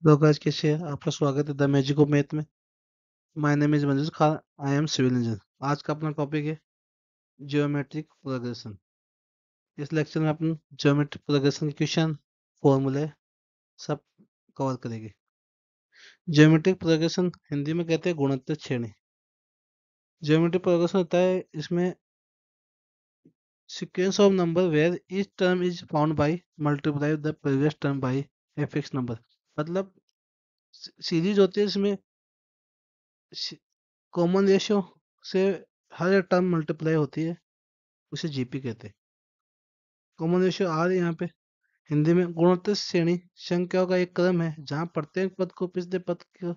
लोग आज कैसे हैं? आपका स्वागत है द मैजिक ऑफ मैथ में। My name is Manzoor Khan. I am civil engineer. आज का अपना टॉपिक है जियोमेट्रिक प्रोग्रेशन। इस लेक्चर में अपन जियोमेट्रिक प्रोग्रेशन के क्वेश्चन, फॉर्मूले सब कवर करेंगे। जियोमेट्रिक प्रोग्रेशन हिंदी में कहते हैं गुणोत्तर श्रेणी। जियोमेट्रिक प्रोग्रेशन होता है इसमें sequence of number where each term is found by multiply the previous term by a fix number. मतलब सीरीज होती है इसमें, कॉमन रेशियो से हर टर्म मल्टीप्लाई होती है, उसे जीपी कहते हैं। कॉमन रेशियो आर है यहाँ पे। हिंदी में गुणोत्तर श्रेणी संख्याओं का एक क्रम है जहाँ प्रत्येक पद को पिछले पद को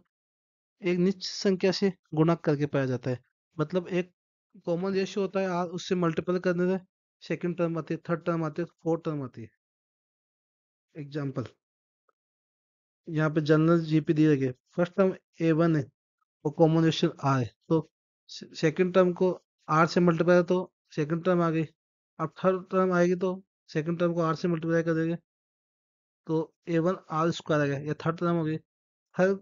एक निश्चित संख्या से गुणा करके पाया जाता है। मतलब एक कॉमन रेशियो होता है आर, उससे मल्टीपल करने से सेकंड टर्म आती है, थर्ड टर्म आती है, फोर्थ टर्म आती है। एग्जाम्पल यहाँ पे जनरल जीपी दिए गए, फर्स्ट टर्म ए वन है और कॉमन रेशियो आर है, तो सेकंड टर्म को आर से मल्टीप्लाई तो सेकंड टर्म आ गई। अब थर्ड टर्म आएगी तो सेकंड टर्म को आर से मल्टीप्लाई कर देंगे तो ए वन आर स्क्वायर आ गया, या थर्ड टर्म हो गई। थर्ड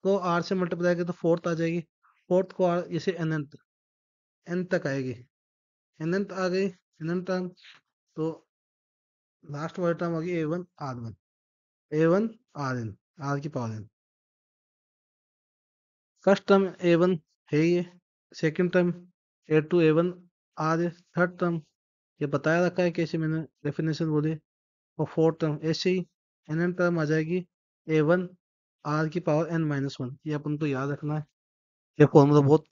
को आर से मल्टीप्लाई करें तो फोर्थ आ जाएगी, फोर्थ को आर इसे एन तक आएगी, एन आ गई एन टर्म। तो लास्ट वाली टर्म होगी A one, A one R n, R की power n. First term A one है ये, second term A two A one R है, थर्ड टर्म ये बताया रखा है कैसे, मैंने डेफिनेशन बोली। और फोर्थ टर्म ऐसे ही एन टर्म आ जाएगी ए वन आर की पावर एन माइनस वन। ये अपन को याद रखना है। ये फॉर्मूला बहुत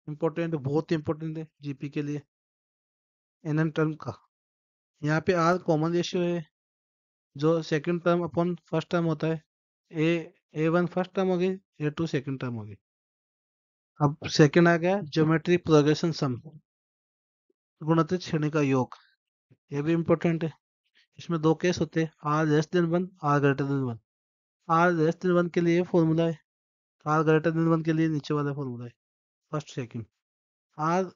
इंपॉर्टेंट है, बहुत इंपॉर्टेंट है जीपी के लिए। एन टर्म का यहाँ पे आर कॉमन रेशियो है, जो second term upon first term होता है। ए ए वन फर्स्ट टर्म हो गई, ए टू सेकंड टर्म हो गई। अब सेकंड आ गया ज्योमेट्रिक प्रोग्रेशन सम, गुणित श्रेणी का योग। ये भी इंपॉर्टेंट है। इसमें दो केस होते हैं, r less than one, r greater than one. R less than one के लिए फॉर्मूला है, आर ग्रेटर देन वन के लिए नीचे वाला फॉर्मूला है, first second. R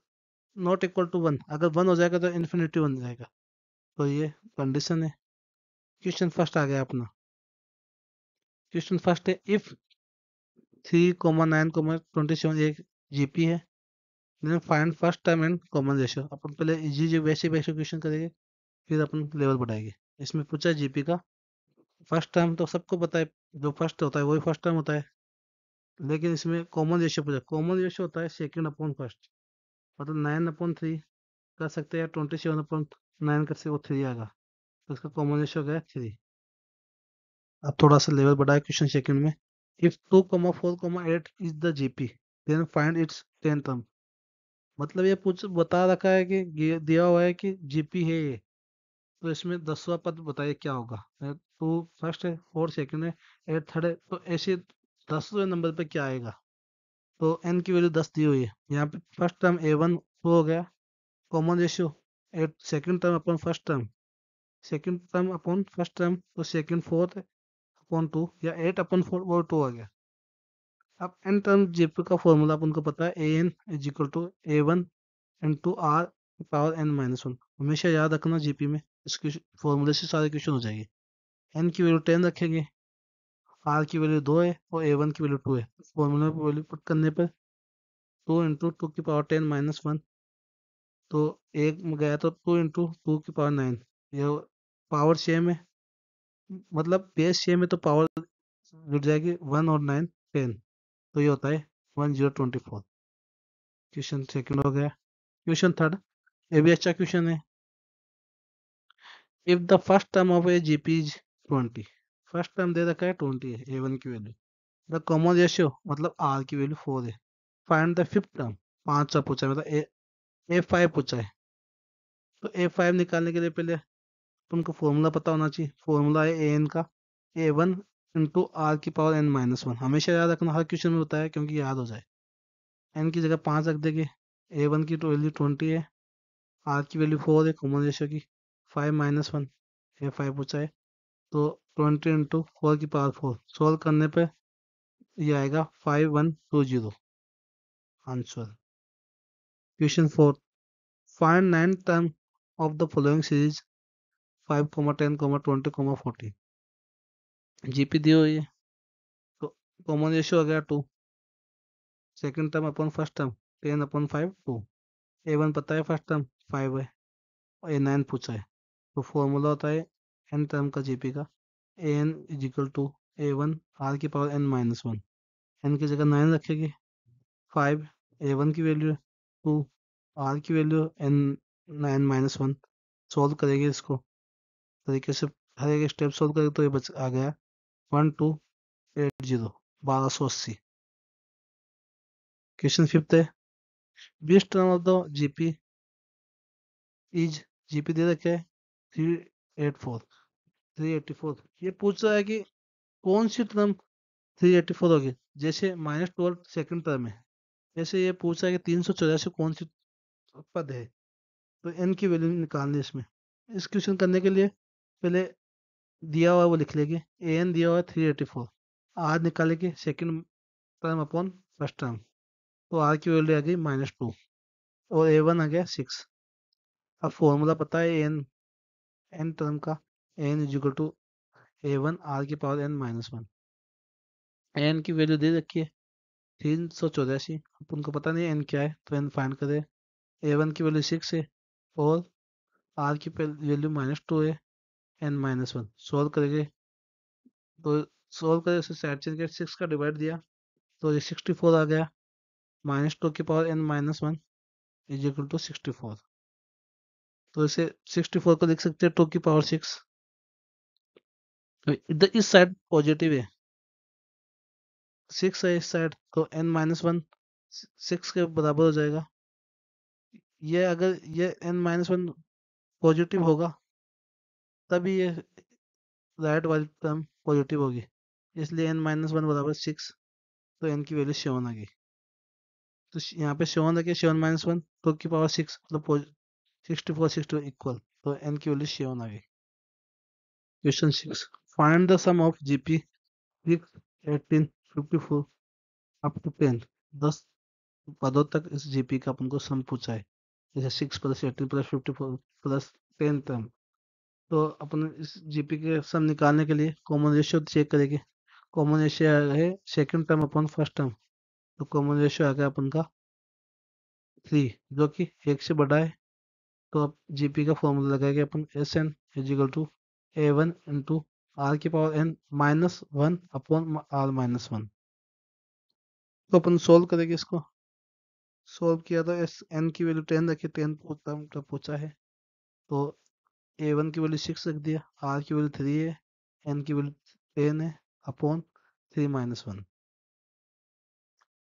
not equal to one, अगर वन हो जाएगा तो इन्फिनिटी बन जाएगा, तो ये कंडीशन है। क्वेश्चन फर्स्ट आ गया अपना। क्वेश्चन फर्स्ट है, इफ 3,9,27 एक जीपी है, then find first term and common ratio. अपन पहले इजी जो वैसे वैसे क्वेश्चन करेंगे, फिर अपन लेवल बढ़ाएंगे। इसमें पूछा जीपी का फर्स्ट टर्म, तो सबको पता है जो फर्स्ट होता है वही फर्स्ट टर्म होता है। लेकिन इसमें कॉमन रेशियो पूछा, कॉमन रेशियो होता है सेकंड अपॉन फर्स्ट। मतलब 9/3 कर सकते हैं, 27/9 कर सकते, वो 3 आएगा, तो इसका कॉमन रेशियो गया 3। अब थोड़ा सा लेवल बढ़ाया क्वेश्चन सेकंड में, if 2,4,8 is the GP then find its 10 term. मतलब ये पूछ बता रखा है कि ये दिया हुआ है कि जीपी है ये, तो इसमें 10वां पद बताइए क्या होगा। टू फर्स्ट है, फोर सेकंड है, एट थर्ड है, तो ऐसे 10वें नंबर पे क्या आएगा। तो एन की वैल्यू 10 दी हुई है यहाँ पे। First term A one two हो गया, common ratio at second term upon first term, second term upon first term, तो सेकंड फोर्थ अपॉन टू, या 8/4 वो टू आ गया। अब एन टर्म जीपी का फॉर्मूला अपन को पता है, A n is equal to A one into R power n minus one. हमेशा याद रखना जीपी में, इसके फॉर्मूले से सारे क्वेश्चन हो जाएंगे। एन की वैल्यू 10 रखेंगे, आर की वैल्यू 2 है और ए वन की वैल्यू 2 है। फॉर्मूला पर वैल्यू पुट करने पर 2 इंटू 2 की पावर 10 माइनस वन, तो एक में गया तो 2 इंटू 2 की पावर 9। ये पावर सेम है, मतलब बेस सेम है, तो पावर जुड़ जाएगी 1 और 9 10, तो ये होता है 1024। क्वेश्चन सेकंड हो गया। क्वेश्चन थर्ड, ये भी अच्छा क्वेश्चन है। If the first term of a GP is 20, first term दे रखा है 20 है, ए वन की वैल्यू। द कॉमन रेशियो मतलब आर की वैल्यू 4 है। फाइंड द फिफ्थ टर्म, पांचवा पूछा है, मतलब ए फाइव पूछा है। तो ए फाइव निकालने के लिए पहले तुमको फॉर्मूला पता होना चाहिए। फॉर्मूला है ए एन का, ए वन इंटू आर की पावर एन माइनस वन। हमेशा याद रखना, हर क्वेश्चन में बताया क्योंकि याद हो जाए। एन की जगह 5 रख देंगे, ए वन की तो वैल्यू 20 है, आर की वैल्यू 4 है कॉमन रेशियो की, 5 - 1, ए फाइव पूछा है। तो 20 इंटू 4 की पावर 4 सॉल्व करने पे ये आएगा 5120 answer. Question four, find nine term of the following series 5, 10, 20, 40। GP दी हुई है, कॉमन रेशियो आ गया 2, second term upon first term 10/5 2, A1 पता है, फर्स्ट टर्म 5 है और A9 पूछा है, तो फॉर्मूला होता है n टर्म का जीपी का, an is equal to A1 r⁻n-1, n की जगह 9 रखेंगे, 5 A1 की वैल्यू है, 2 r की वैल्यू n9-1, सॉल्व करेंगे इसको तरीके से, हर एक स्टेप सॉल्व करेंगे तो ये बच आ गया 1280 1280। क्वेश्चन फिफ्थ है, बीस term of the GP is, GP दे रखे है 384, ये पूछ रहा है कि कौन सी टर्म 384 होगी। जैसे -12 सेकंड टर्म है, जैसे ये पूछा है कि 384 कौन सी पद है, तो n की वैल्यू निकालनी है इसमें। इस क्वेश्चन करने के लिए पहले दिया हुआ है वो लिख लेंगे, an दिया हुआ है 384, r निकालेंगे second term upon first term, तो r की वैल्यू आ गई -2 और a1 आ गया 6। अब फॉर्मूला पता है n टर्म का, n is equal to A1 r⁻n-1, n की वैल्यू दे रखी है 384, अब उनको पता नहीं n क्या है, तो n फाइंड करें। A1 की वैल्यू 6 है और r की वैल्यू -2 है, n-1 सॉल्व करेंगे, तो सॉल्व करें उसे साइड चेंज करके 6 का डिवाइड दिया तो ये 64 आ गया, -2n-1 इज इक्वल टू 64, तो इसे 64 को लिख सकते हैं 2 की पावर 6, इधर इस साइड पॉजिटिव है, 6 है इस साइड, तो n-1 6 के बराबर हो जाएगा। ये अगर ये n-1 पॉजिटिव होगा तभी ये राइट वाली टर्म पॉजिटिव होगी, इसलिए n-1 बराबर 6, तो n की वैल्यू 7 आ गई। तो यहाँ पे 7 है कि 7-1 2 की पावर 6 मतलब 64 इक्वल, तो n की वैल्यू 7 आ गई। Question 6, find the sum of GP 6 18 54 up to 10, 10 पदों तक इस जीपी का अपन को सम पूछा है, जैसे 6 प्लस 18 प्लस 54 प्लस 10 टर्म, तो अपन इस जीपी के सम निकालने के लिए कॉमन रेशियो चेक करेंगे। कॉमन रेशियो है second term upon first term, तो कॉमन रेशियो आ गया अपन का 3, जो कि 1 से बड़ा है, तो अब जीपी का फॉर्मूला लगाएंगे अपन, S N is equal to A1 into r⁻n-1 upon r-1, तो अपन सोल्व करेंगे इसको। सोल्व किया तो एस एन की वैल्यू 10 रखी, 10 टर्म का पूछा है, तो A1 की वैल्यू 6 रख दिया, r की वैल्यू 3 है, n की वैल्यू 10 है upon 3-1,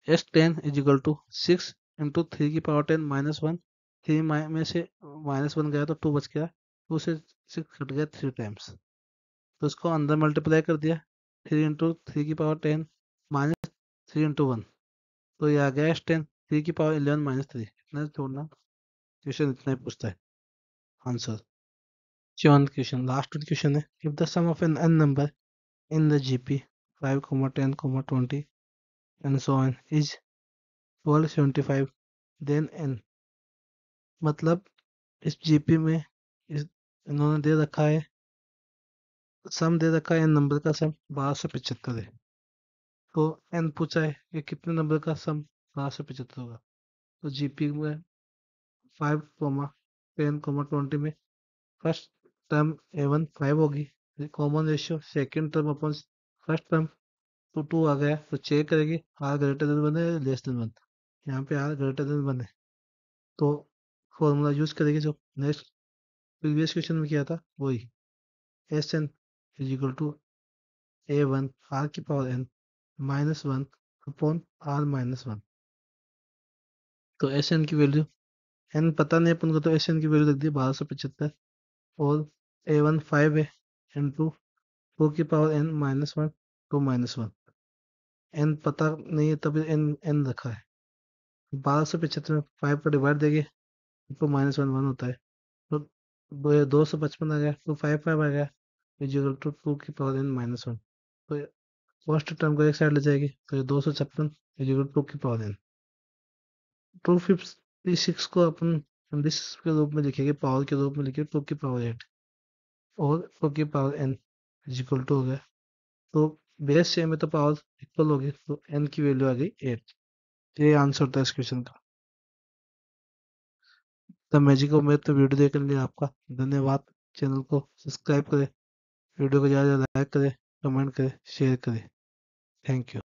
S10 is equal to 6 into 3 की पावर 10-1, 3 में से -1 गया तो 2 बच गया, 2 से 6 कट गया 3 टाइम्स, तो इसको अंदर मल्टीप्लाई कर दिया, 3 इंटू 3 की पावर 10 -3 इंटू 1, तो ये आ गया S10 3 की पावर 11 -3, इतना छोड़ना, क्वेश्चन इतना ही पूछता है answer. Seventh question, last question है, if the sum of n n number in the GP 5, 10, 20 and so on is 1275, then n, मतलब इस जीपी में इन्होंने दे रखा है, सम दे रखा है, n नंबर का सम 1275 है, तो n पूछा है कि कितने नंबर का सम 1275 होगा, तो जीपी में 5, 10, 20 में फर्स्ट टर्म A1 5 होगी, common ratio second term upon first term, तो 2 आ गया, तो चेक करेंगे r ग्रेटर देन 1 है लेस देन 1, यहाँ पे r ग्रेटर देन 1 है, तो फॉर्मूला यूज करेंगे जो नेक्स्ट प्रीवियस क्वेश्चन में किया था वही, S N is equal to A1 r⁻n-1 upon r-1, तो एस एन की वैल्यू, एन पता नहीं अपन को, तो एस एन की वैल्यू रख दी 1275, और A1 5 है इंटू 2 की पावर n-1 2-1, एन पता नहीं है तभी एन रखा है, 1275 में 5 का डिवाइड देंगे तो -1 होता है, तो 255 आ गया, तो 5 आ गया, इजिकल टू 2 की पावर n-1, तो फर्स्ट टर्म को एक साइड ले जाएगी, तो ये 256 इजिकल 2 की पावर n, 256 को अपन दिस के रूप में लिखेंगे, पावर के रूप में लिखेंगे 2 की पावर 8, और 2 की पावर n इजिकल टू हो गया, तो बेस सेम है तो पावर इक्वल होगी, तो n की वैल्यू आ गई 8। ये आंसर था इस क्वेश्चन का। The magic of math. तो वीडियो देखने के लिए आपका धन्यवाद। चैनल को सब्सक्राइब करें, वीडियो को ज़्यादा लाइक करें, कमेंट करें, शेयर करें। Thank you.